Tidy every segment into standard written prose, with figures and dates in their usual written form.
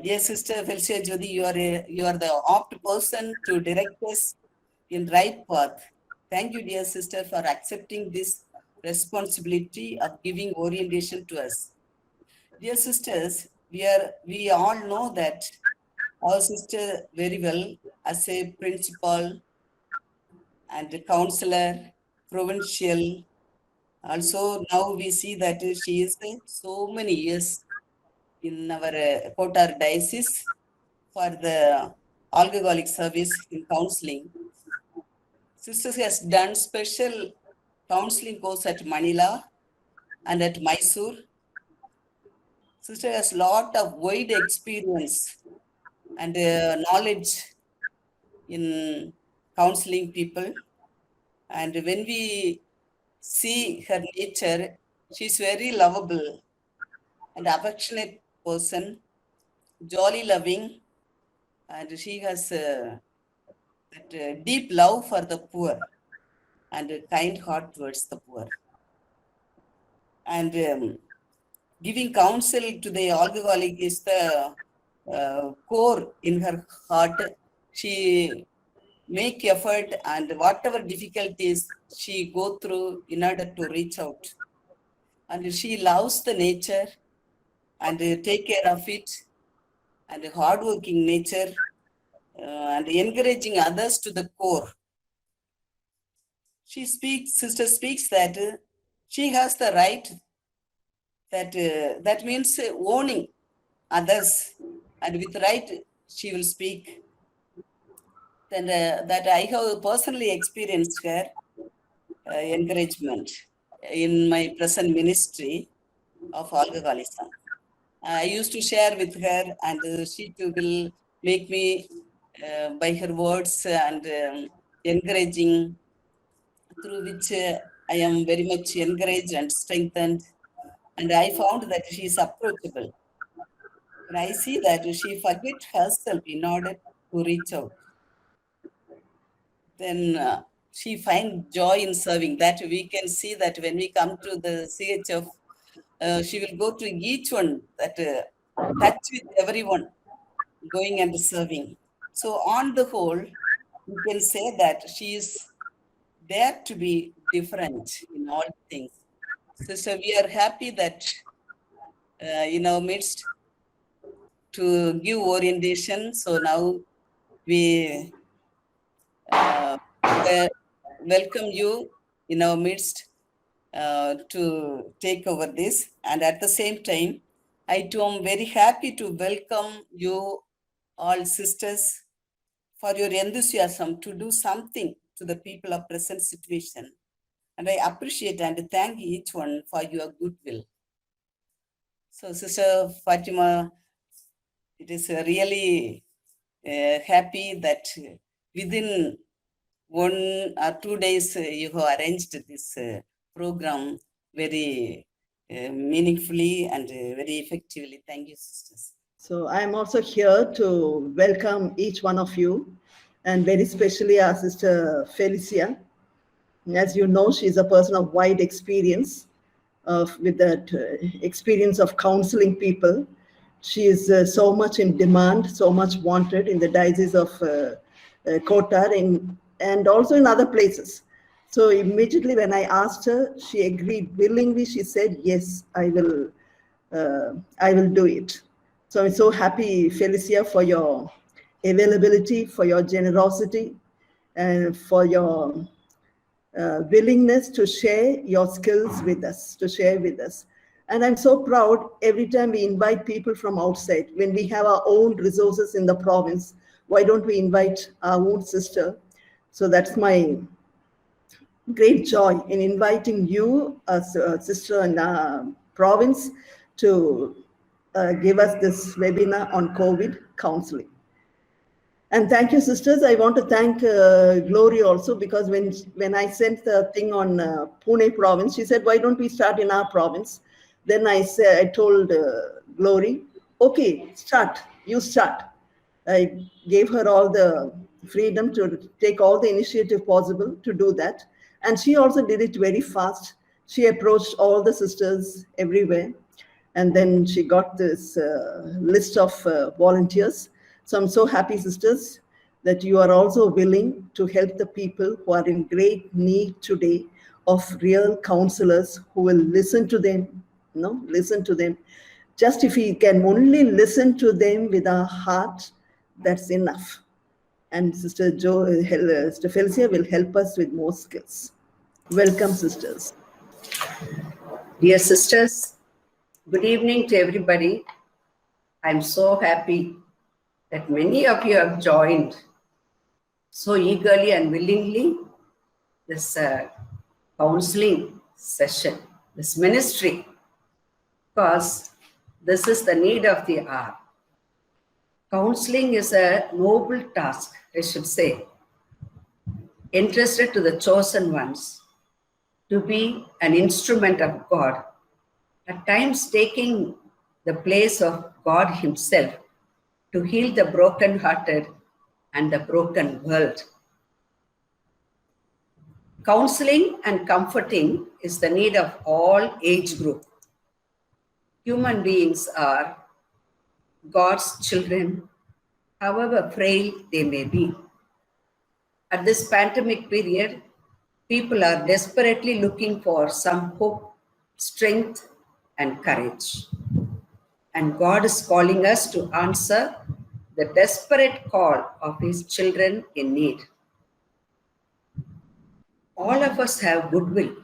Dear Sister Felicia Jyoti, you are the apt person to direct us in right path. Thank you, dear sister, for accepting this responsibility of giving orientation to us. Dear sisters, we all know that our sister very well as a principal and a counselor, provincial. Also, now we see that she is so many years in our Kotar diocese for the alcoholic service in counseling. Sister has done special counseling course at Manila and at Mysore. Sister has lot of wide experience and knowledge in counseling people. And when we see her nature, she's very lovable and affectionate person, jolly loving, and she has that deep love for the poor and a kind heart towards the poor. And giving counsel to the alcoholic is the core in her heart. She make effort and whatever difficulties she go through in order to reach out. And she loves the nature and take care of it, and hardworking nature, and encouraging others to the core. Sister speaks that she has the right, that means owning others, and with right she will speak. Then that I have personally experienced her encouragement in my present ministry of alcoholism. I used to share with her, and she too will make me by her words and encouraging, through which I am very much encouraged and strengthened. And I found that she is approachable. And I see that she forgets herself in order to reach out. Then she finds joy in serving. That we can see that when we come to the CHF, she will go to each one, that touch with everyone, going and serving. So on the whole, you can say that she is there to be different in all things. Sister, we are happy that in our midst to give orientation. So now we welcome you in our midst to take over this. And at the same time, I too am very happy to welcome you all sisters for your enthusiasm to do something to the people of present situation. And I appreciate and thank each one for your goodwill. So Sister Fatima, it is really happy that within 1 or 2 days you have arranged this program very meaningfully and very effectively. Thank you, sisters. So I am also here to welcome each one of you, and very especially our Sister Felicia. As you know, she is a person of wide experience, with that experience of counseling people. She is so much in demand, so much wanted in the diocese of Kotar and also in other places. So immediately when I asked her, she agreed willingly. She said, yes, I will do it. So I'm so happy, Felicia, for your availability, for your generosity, and for your willingness to share your skills with us, to share with us. And I'm so proud every time we invite people from outside. When we have our own resources in the province, why don't we invite our own sister? So that's my great joy in inviting you as a sister in our province to give us this webinar on COVID counseling. And thank you, sisters. I want to thank Glory also, because when I sent the thing on Pune province, she said, why don't we start in our province? Then I told Glory, okay, start, you start. I gave her all the freedom to take all the initiative possible to do that. And she also did it very fast. She approached all the sisters everywhere. And then she got this list of volunteers. So I'm so happy, sisters, that you are also willing to help the people who are in great need today of real counselors who will listen to them, listen to them. Just if we can only listen to them with our heart, that's enough. And Sister Felicia will help us with more skills. Welcome, sisters. Dear sisters, good evening to everybody. I'm so happy that many of you have joined so eagerly and willingly this counseling session, this ministry, because this is the need of the hour. Counseling is a noble task, I should say, entrusted to the chosen ones to be an instrument of God, at times taking the place of God Himself to heal the broken-hearted and the broken world. Counseling and comforting is the need of all age group. Human beings are God's children, however frail they may be. At this pandemic period, people are desperately looking for some hope, strength, and courage. And God is calling us to answer the desperate call of His children in need. All of us have goodwill,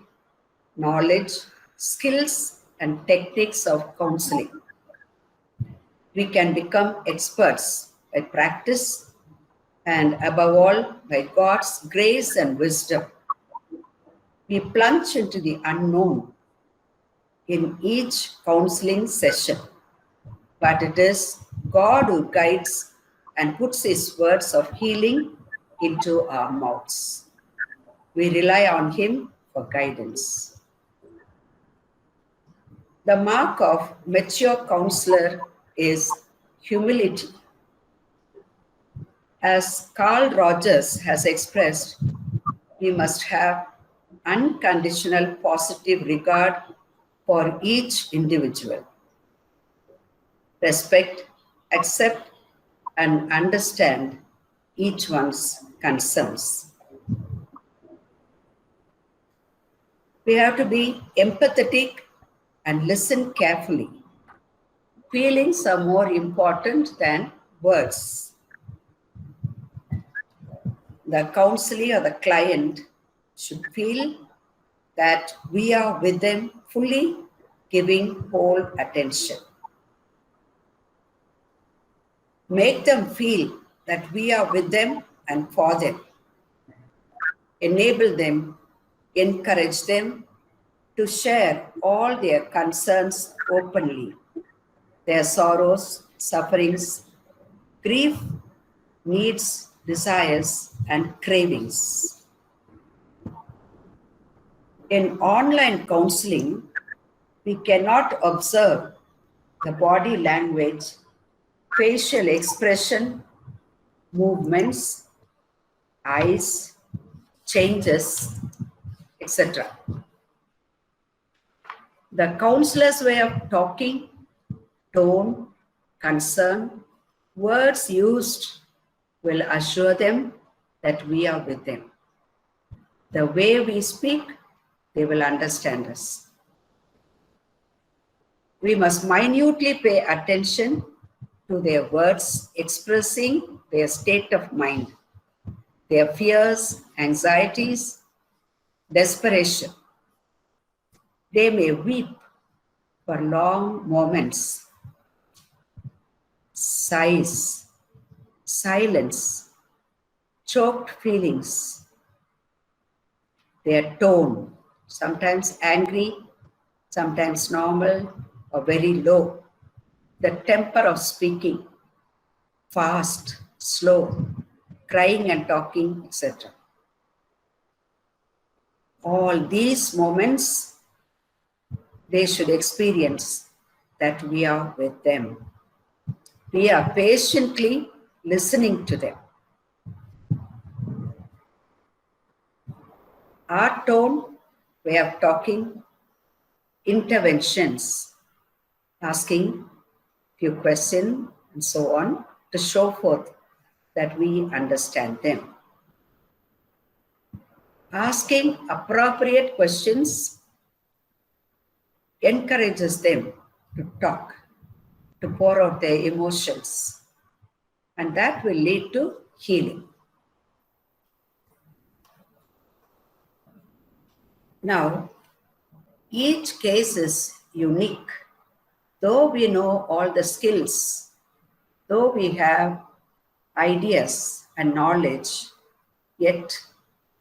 knowledge, skills, and techniques of counseling. We can become experts by practice and, above all, by God's grace and wisdom. We plunge into the unknown in each counseling session, but it is God who guides and puts His words of healing into our mouths. We rely on Him for guidance. The mark of mature counselor is humility. As Carl Rogers has expressed, we must have unconditional positive regard for each individual. Respect, accept, and understand each one's concerns. We have to be empathetic and listen carefully. Feelings are more important than words. The counselee or the client should feel that we are with them fully, giving whole attention. Make them feel that we are with them and for them. Enable them, encourage them to share all their concerns openly, their sorrows, sufferings, grief, needs, desires, and cravings. In online counseling, we cannot observe the body language, facial expression, movements, eyes, changes, etc. The counselor's way of talking, tone, concern, words used will assure them that we are with them. The way we speak, they will understand us. We must minutely pay attention to their words expressing their state of mind, their fears, anxieties, desperation. They may weep for long moments, sighs, silence, choked feelings, their tone, sometimes angry, sometimes normal or very low, the temper of speaking, fast, slow, crying and talking, etc. All these moments, they should experience that we are with them. We are patiently listening to them. Our tone, way of talking, interventions, asking few questions and so on to show forth that we understand them. Asking appropriate questions encourages them to talk, to pour out their emotions, and that will lead to healing. Now, each case is unique. Though we know all the skills, though we have ideas and knowledge, yet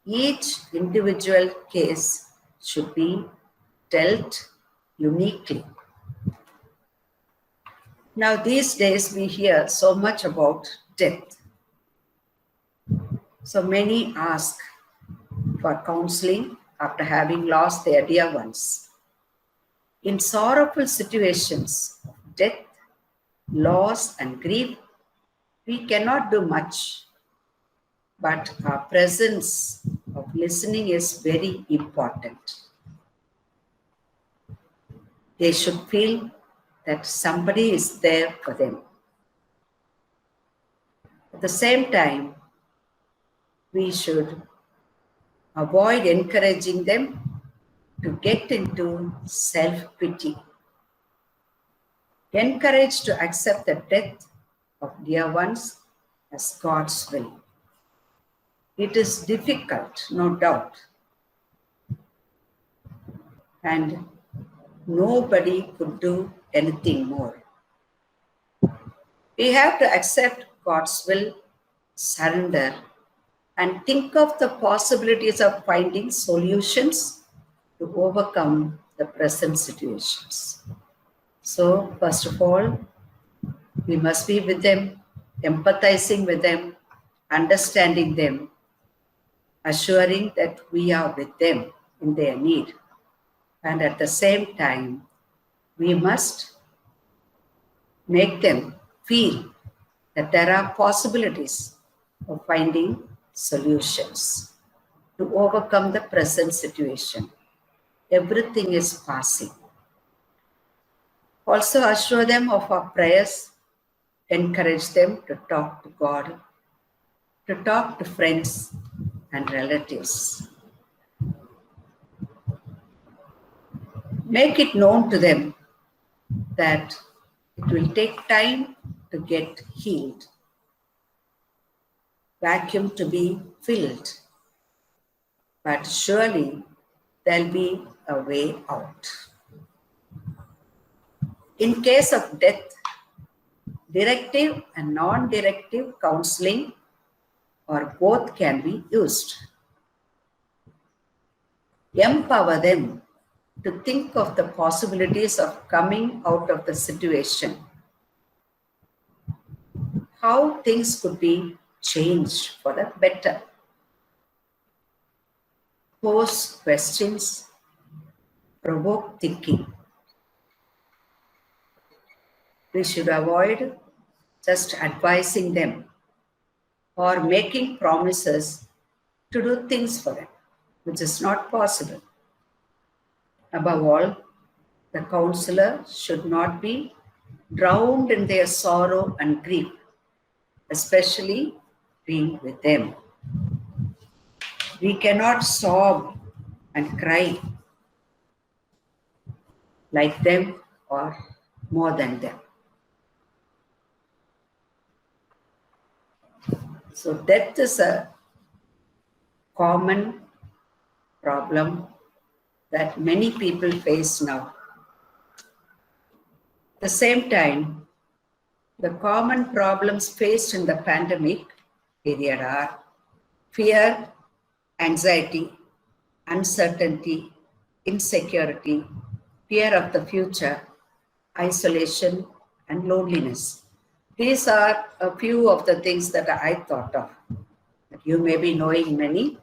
each individual case should be dealt uniquely. Now, these days we hear so much about death. So many ask for counseling after having lost their dear ones. In sorrowful situations of death, loss, and grief, we cannot do much, but our presence of listening is very important. They should feel that somebody is there for them. At the same time, we should avoid encouraging them to get into self-pity. Encourage to accept the death of dear ones as God's will. It is difficult, no doubt, and nobody could do anything more. We have to accept God's will, surrender, and think of the possibilities of finding solutions to overcome the present situations. So, first of all, we must be with them, empathizing with them, understanding them, assuring that we are with them in their need. And at the same time, we must make them feel that there are possibilities of finding solutions to overcome the present situation. Everything is passing. Also assure them of our prayers, encourage them to talk to God, to talk to friends and relatives. Make it known to them that it will take time to get healed, vacuum to be filled, but surely there'll be a way out. In case of death, directive and non-directive counseling or both can be used. Empower them to think of the possibilities of coming out of the situation, how things could be changed for the better. Pose questions, provoke thinking. We should avoid just advising them or making promises to do things for them, which is not possible. Above all, the counselor should not be drowned in their sorrow and grief, especially being with them. We cannot sob and cry like them or more than them. So death is a common problem that many people face now. At the same time, the common problems faced in the pandemic period are fear, anxiety, uncertainty, insecurity, fear of the future, isolation, and loneliness. These are a few of the things that I thought of. You may be knowing many,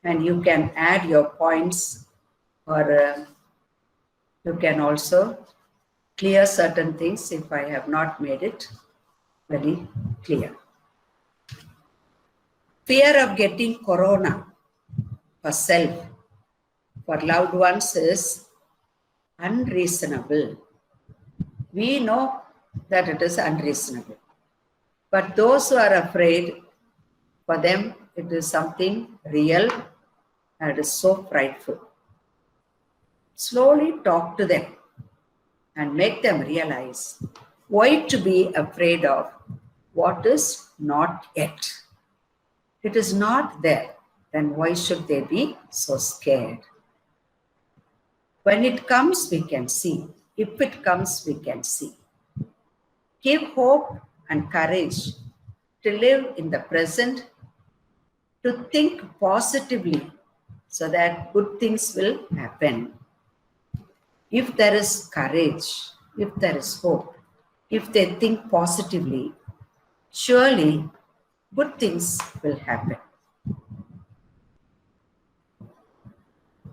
and you can add your points, or you can also clear certain things if I have not made it very clear. Fear of getting corona for self, for loved ones is unreasonable. We know that it is unreasonable. But those who are afraid, for them it is something real and it is so frightful. Slowly talk to them and make them realize why to be afraid of what is not yet. It is not there, then why should they be so scared? When it comes, we can see. If it comes, we can see. Give hope and courage to live in the present, to think positively so that good things will happen. If there is courage, if there is hope, if they think positively, surely good things will happen.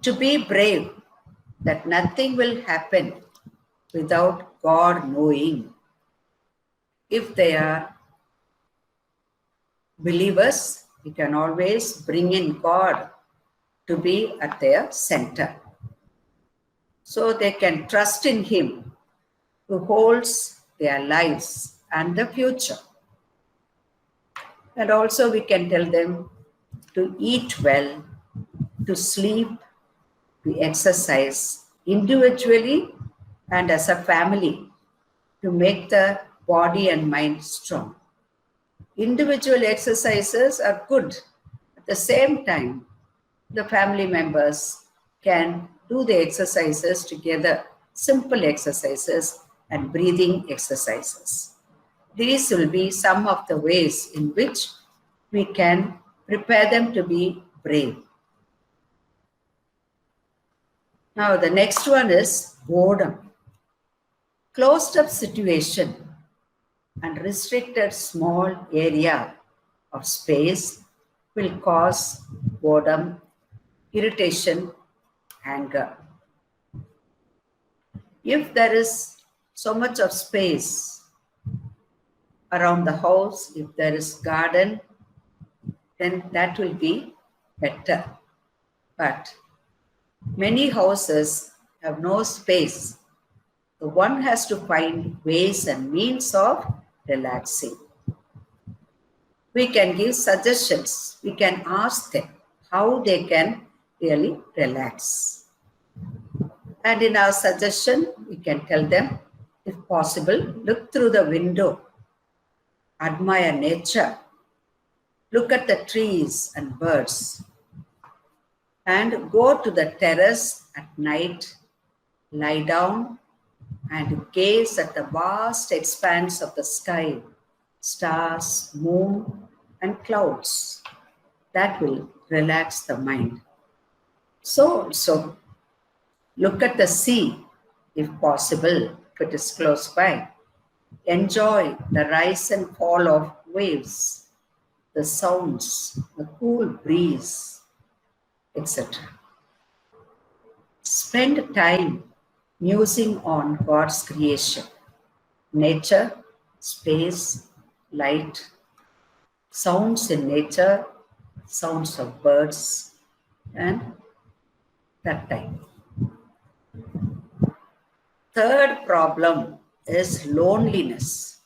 To be brave, that nothing will happen without God knowing. If they are believers, we can always bring in God to be at their center. So they can trust in Him who holds their lives and the future. And also we can tell them to eat well, to sleep, to exercise individually and as a family to make the body and mind strong. Individual exercises are good. At the same time, the family members can do the exercises together, simple exercises and breathing exercises. These will be some of the ways in which we can prepare them to be brave. Now the next one is boredom. Closed up situation and restricted small area of space will cause boredom, irritation, anger. If there is so much of space around the house, if there is garden, then that will be better. But many houses have no space. So one has to find ways and means of relaxing. We can give suggestions. We can ask them how they can really relax. And in our suggestion, we can tell them, if possible, look through the window, admire nature, look at the trees and birds, and go to the terrace at night, lie down and gaze at the vast expanse of the sky, stars, moon, and clouds. That will relax the mind. So look at the sea, if possible, if it is close by. Enjoy the rise and fall of waves, the sounds, the cool breeze, etc. Spend time musing on God's creation, nature, space, light, sounds in nature, sounds of birds, and that time. Third problem is loneliness.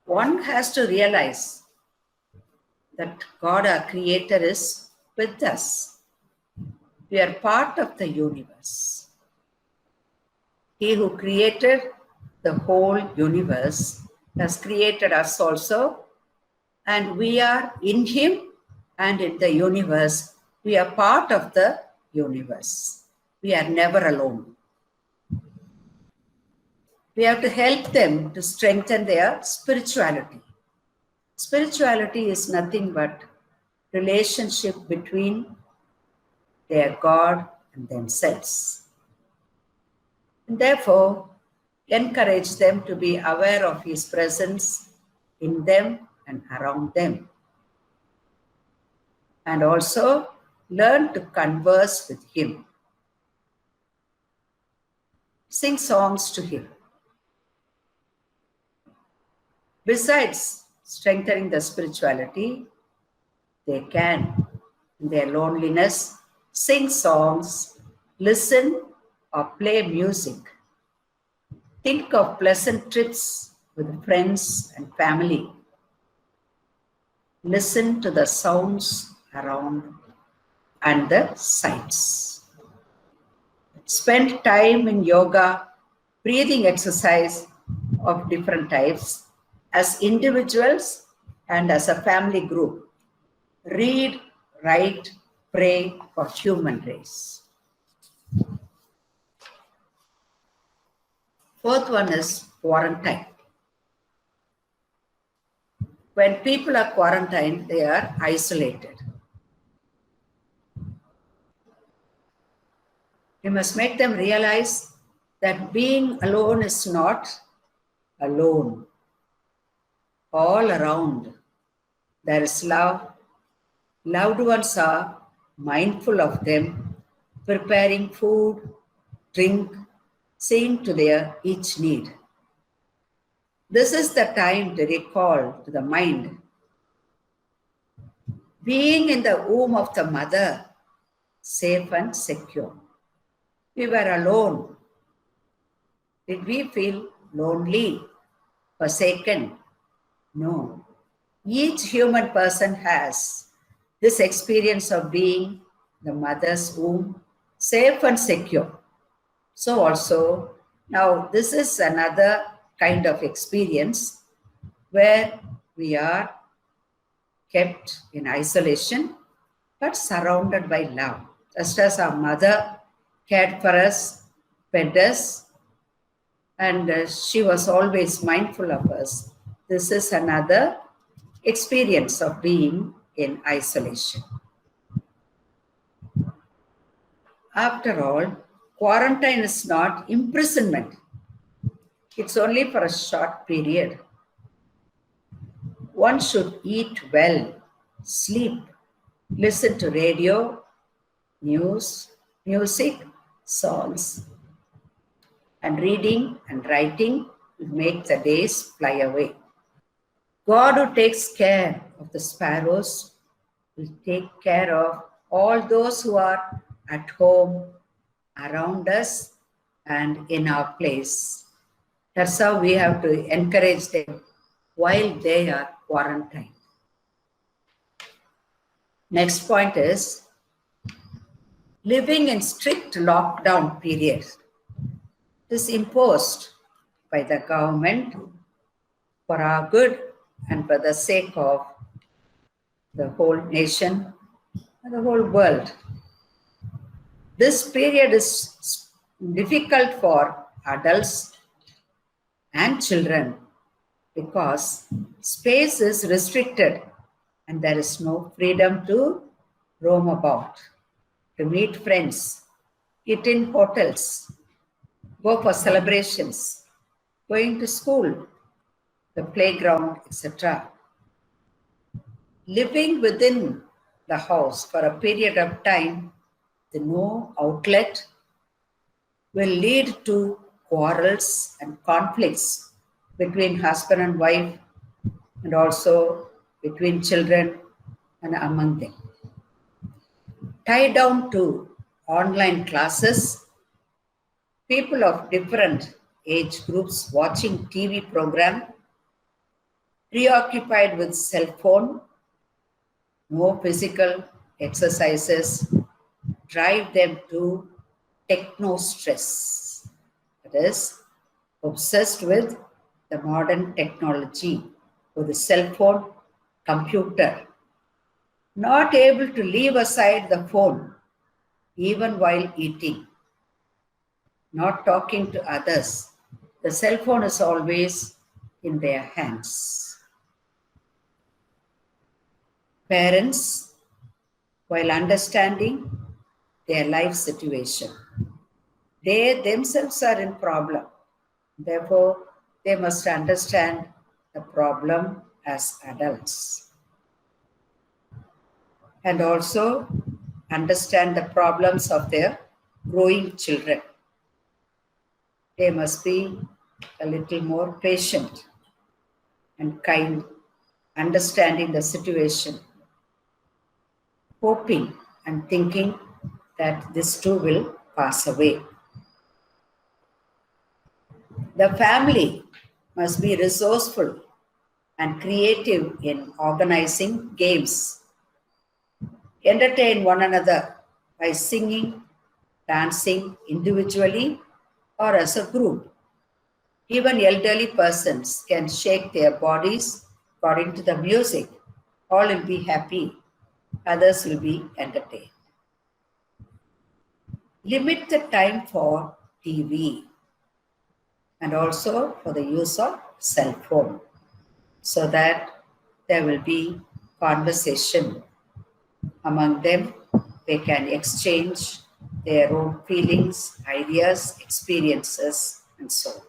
One has to realize that God, our Creator, is with us. We are part of the universe. He who created the whole universe has created us also, and we are in Him and in the universe. We are part of the universe. We are never alone. We have to help them to strengthen their spirituality. Spirituality is nothing but relationship between their God and themselves. And therefore, encourage them to be aware of His presence in them and around them. And also learn to converse with Him. Sing songs to Him. Besides strengthening the spirituality, they can, in their loneliness, sing songs, listen or play music. Think of pleasant trips with friends and family. Listen to the sounds around and the sights. Spend time in yoga, breathing exercise of different types as individuals and as a family group. Read, write, pray for human race. Fourth one is quarantine. When people are quarantined, they are isolated. We must make them realize that being alone is not alone. All around, there is love. Loved ones are mindful of them, preparing food, drink, seeing to their each need. This is the time to recall to the mind. Being in the womb of the mother, safe and secure. We were alone. Did we feel lonely, forsaken? No. Each human person has this experience of being the mother's womb, safe and secure. So also, now this is another kind of experience where we are kept in isolation but surrounded by love. Just as our mother cared for us, fed us, and she was always mindful of us. This is another experience of being in isolation. After all, quarantine is not imprisonment. It's only for a short period. One should eat well, sleep, listen to radio, news, music, songs. And reading and writing will make the days fly away. God, who takes care of the sparrows, will take care of all those who are at home, around us, and in our place. That's how we have to encourage them while they are quarantined. Next point is living in strict lockdown period. It is imposed by the government for our good and for the sake of the whole nation and the whole world. This period is difficult for adults and children because space is restricted and there is no freedom to roam about, to meet friends, eat in hotels, go for celebrations, going to school, the playground, etc. Living within the house for a period of time with no outlet will lead to quarrels and conflicts between husband and wife and also between children and among them. Tied down to online classes, people of different age groups watching TV program, preoccupied with cell phone, no physical exercises, drive them to techno stress. That is, obsessed with the modern technology, with the cell phone, computer, not able to leave aside the phone even while eating, not talking to others. The cell phone is always in their hands. Parents, while understanding their life situation, they themselves are in problem. Therefore, they must understand the problem as adults. And also understand the problems of their growing children. They must be a little more patient and kind, understanding the situation, hoping and thinking that this too will pass away. The family must be resourceful and creative in organizing games. Entertain one another by singing, dancing individually or as a group. Even elderly persons can shake their bodies according to the music. All will be happy, others will be entertained. Limit the time for TV and also for the use of cell phone so that there will be conversation among them. They can exchange their own feelings, ideas, experiences, and so on.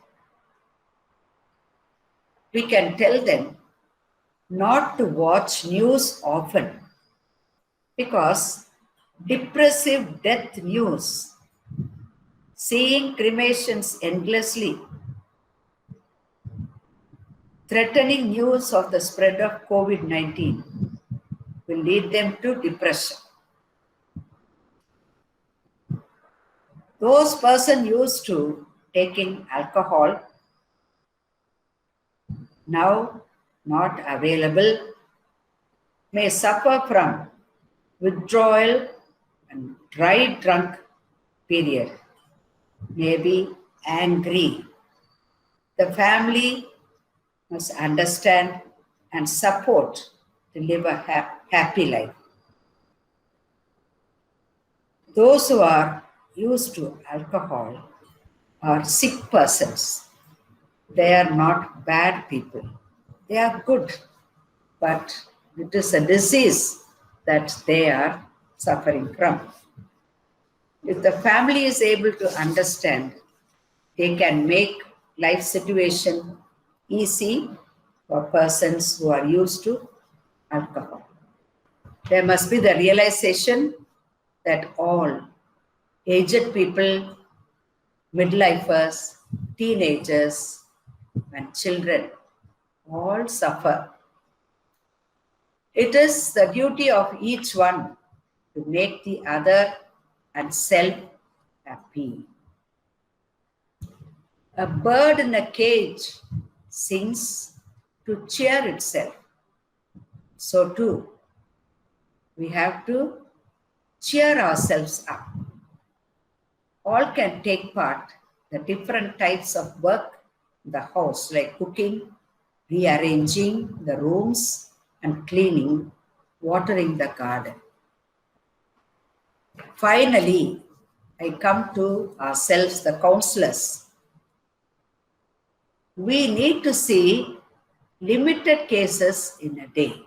We can tell them not to watch news often because depressive death news, seeing cremations endlessly, threatening news of the spread of COVID-19 will lead them to depression. Those persons used to taking alcohol now not available may suffer from withdrawal and dry drunk period, may be angry. The family must understand and support to live a happy life. Those who are used to alcohol are sick persons. They are not bad people. They are good, but it is a disease that they are suffering from. If the family is able to understand, they can make life situation easy for persons who are used to alcohol. There must be the realization that all aged people, midlifers, teenagers, and children all suffer. It is the duty of each one to make the other and self happy. A bird in a cage sings to cheer itself. So too, we have to cheer ourselves up. All can take part in the different types of work in the house, like cooking, rearranging the rooms, and cleaning, watering the garden. Finally, I come to ourselves, the counselors. We need to see limited cases in a day.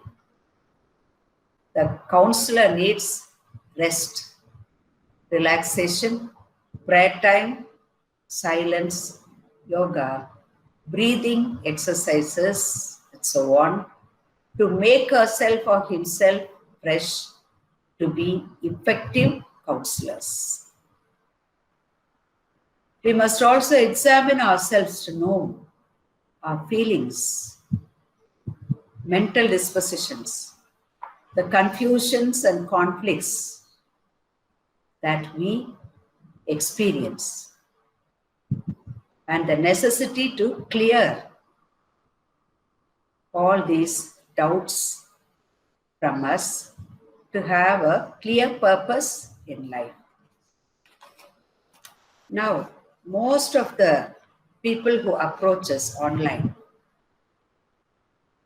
The counselor needs rest, relaxation, prayer time, silence, yoga, breathing exercises, and so on, to make herself or himself fresh, to be effective counselors. We must also examine ourselves to know our feelings, mental dispositions, the confusions and conflicts that we experience, and the necessity to clear all these doubts from us to have a clear purpose in life. Now, most of the people who approach us online,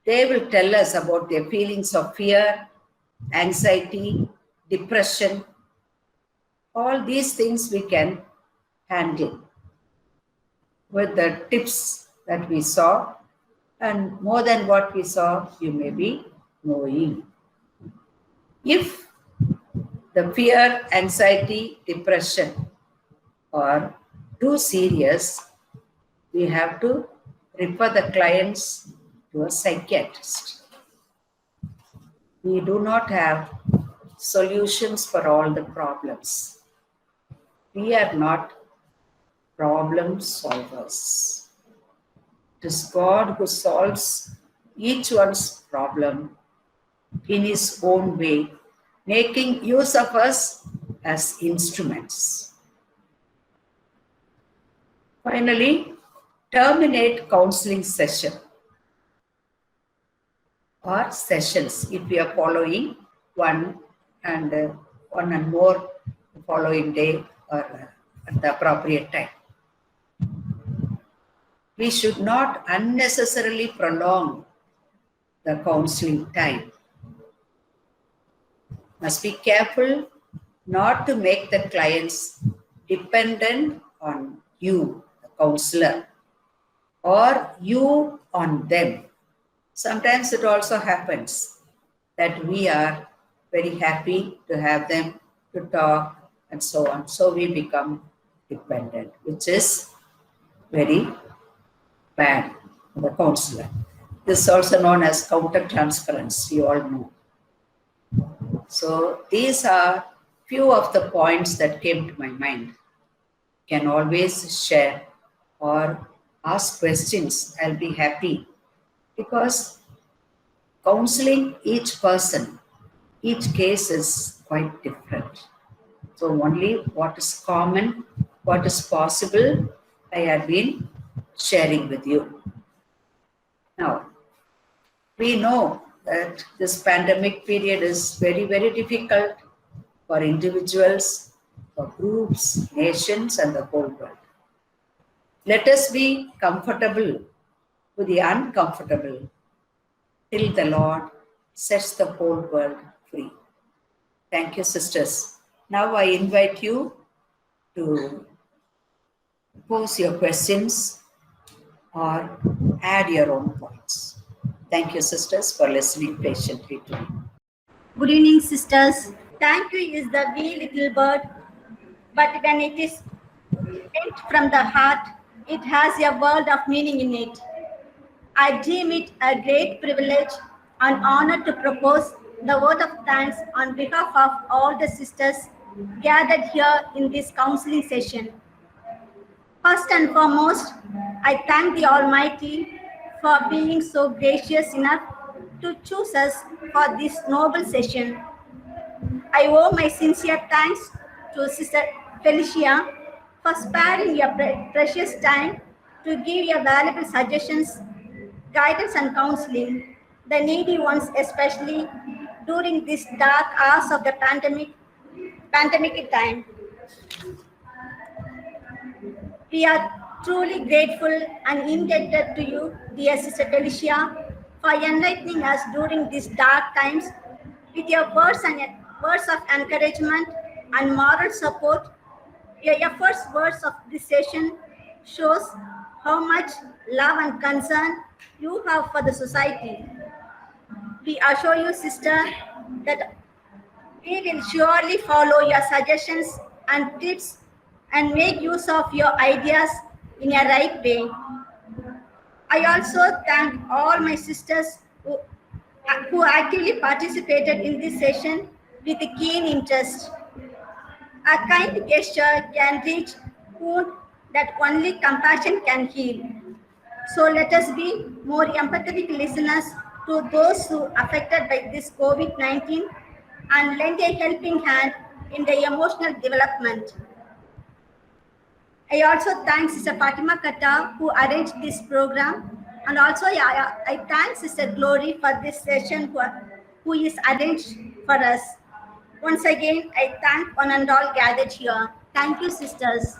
they will tell us about their feelings of fear, anxiety, depression. All these things we can handle with the tips that we saw, and more than what we saw, you may be knowing. If the fear, anxiety, depression are too serious, we have to refer the clients to a psychiatrist. We do not have solutions for all the problems. We are not problem solvers. It is God who solves each one's problem in his own way, making use of us as instruments. Finally, terminate counseling session or sessions if we are following one and more the following day or at the appropriate time. We should not unnecessarily prolong the counseling time. Must be careful not to make the clients dependent on you, the counselor, or you on them. Sometimes it also happens that we are very happy to have them to talk and so on. So we become dependent, which is very bad for the counselor. This is also known as counter-transference, you all know. So these are few of the points that came to my mind. Can always share or ask questions. I'll be happy because counseling each person, each case is quite different. So only what is common, what is possible, I have been sharing with you. Now, we know that this pandemic period is very, very difficult for individuals, for groups, nations, and the whole world. Let us be comfortable with the uncomfortable till the Lord sets the whole world free. Thank you, sisters. Now I invite you to pose your questions or add your own points. Thank you, sisters, for listening patiently to me. Good evening, sisters. Thank you is the wee little bird, but when it is sent from the heart, it has a world of meaning in it. I deem it a great privilege and honor to propose the word of thanks on behalf of all the sisters gathered here in this counseling session. First and foremost, I thank the Almighty for being so gracious enough to choose us for this noble session. I owe my sincere thanks to Sister Felicia for sparing your precious time to give your valuable suggestions, guidance and counseling, the needy ones especially during this dark hours of the pandemic time. We are truly grateful and indebted to you, dear Sister Felicia, for enlightening us during these dark times with your words of encouragement and moral support. Your efforts, words of this session shows how much love and concern you have for the society. We assure you, sister, that we will surely follow your suggestions and tips and make use of your ideas in a right way. I also thank all my sisters who actively participated in this session with a keen interest. A kind gesture can reach wound that only compassion can heal. So let us be more empathetic listeners to those who are affected by this COVID-19 and lend a helping hand in their emotional development. I also thank Sister Fatima Kata who arranged this program, and also I thank Sister Glory for this session who is arranged for us. Once again, I thank one and all gathered here. Thank you, sisters.